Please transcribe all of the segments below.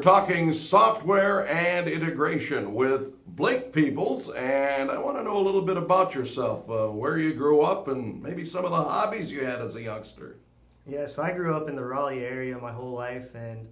talking software and integration with Blake Peebles, and I want to know a little bit about yourself, where you grew up, and maybe some of the hobbies you had as a youngster. Yeah, so I grew up in the Raleigh area my whole life, and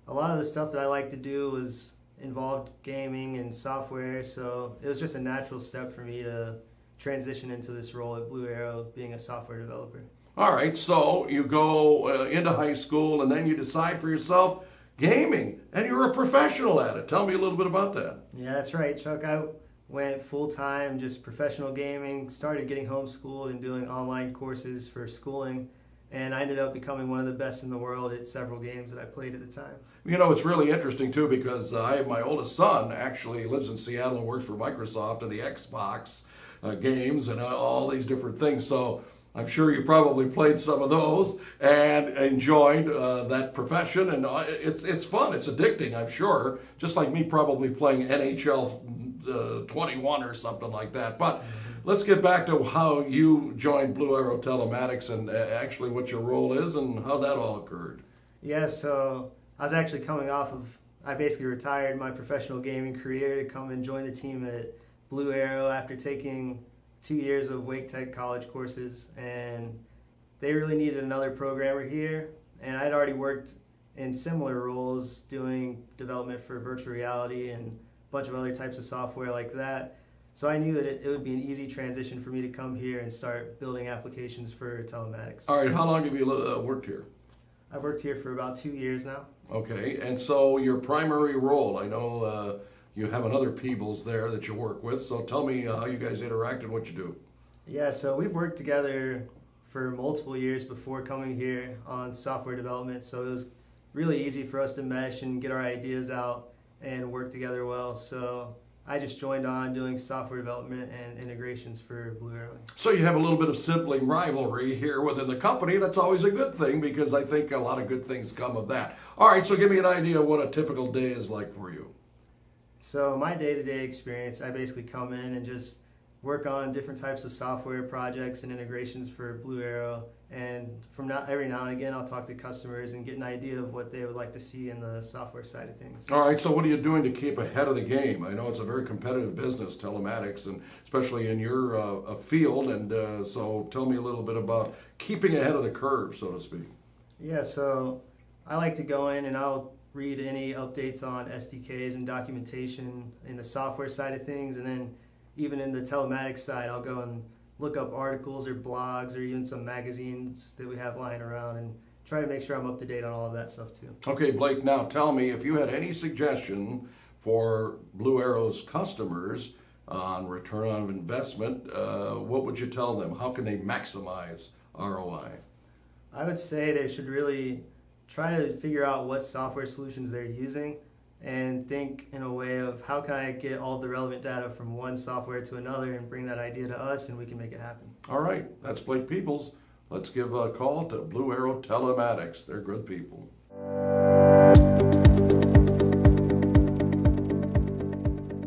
a lot of the stuff that I liked to do was involved gaming and software, so it was just a natural step for me to transition into this role at Blue Arrow, being a software developer. All right, so you go into high school, and then you decide for yourself gaming, and you're a professional at it. Tell me a little bit about that. Yeah, that's right, Chuck. I went full-time, just professional gaming, started getting homeschooled and doing online courses for schooling, and I ended up becoming one of the best in the world at several games that I played at the time. You know, it's really interesting, too, because my oldest son actually lives in Seattle and works for Microsoft and the Xbox games and all these different things. So I'm sure you probably played some of those and enjoyed that profession. And it's fun. It's addicting, I'm sure, just like me probably playing NHL 21 or something like that. But let's get back to how you joined Blue Arrow Telematics and actually what your role is and how that all occurred. Yeah, so I was actually I basically retired my professional gaming career to come and join the team at Blue Arrow after taking 2 years of Wake Tech college courses, and they really needed another programmer here, and I'd already worked in similar roles doing development for virtual reality and a bunch of other types of software like that. So I knew that it would be an easy transition for me to come here and start building applications for telematics. All right, how long have you worked here? I've worked here for about 2 years now. Okay, and so your primary role, I know you have another Peebles there that you work with, so tell me how you guys interact and what you do. Yeah, so we've worked together for multiple years before coming here on software development, so it was really easy for us to mesh and get our ideas out and work together well. So I just joined on doing software development and integrations for Blue Arrow. So you have a little bit of sibling rivalry here within the company. That's always a good thing because I think a lot of good things come of that. All right, so give me an idea of what a typical day is like for you. So my day-to-day experience, I basically come in and just work on different types of software projects and integrations for Blue Arrow. And every now and again, I'll talk to customers and get an idea of what they would like to see in the software side of things. All right, so what are you doing to keep ahead of the game? I know it's a very competitive business, telematics, and especially in your field. And so tell me a little bit about keeping ahead of the curve, so to speak. Yeah, so I like to go in and I'll read any updates on SDKs and documentation in the software side of things, and then even in the telematics side, I'll go and look up articles or blogs or even some magazines that we have lying around and try to make sure I'm up to date on all of that stuff too. Okay, Blake, now tell me if you had any suggestion for Blue Arrow's customers on return on investment, what would you tell them? How can they maximize ROI? I would say they should really try to figure out what software solutions they're using and think in a way of how can I get all the relevant data from one software to another and bring that idea to us and we can make it happen. All right, that's Blake Peebles. Let's give a call to Blue Arrow Telematics. They're good people.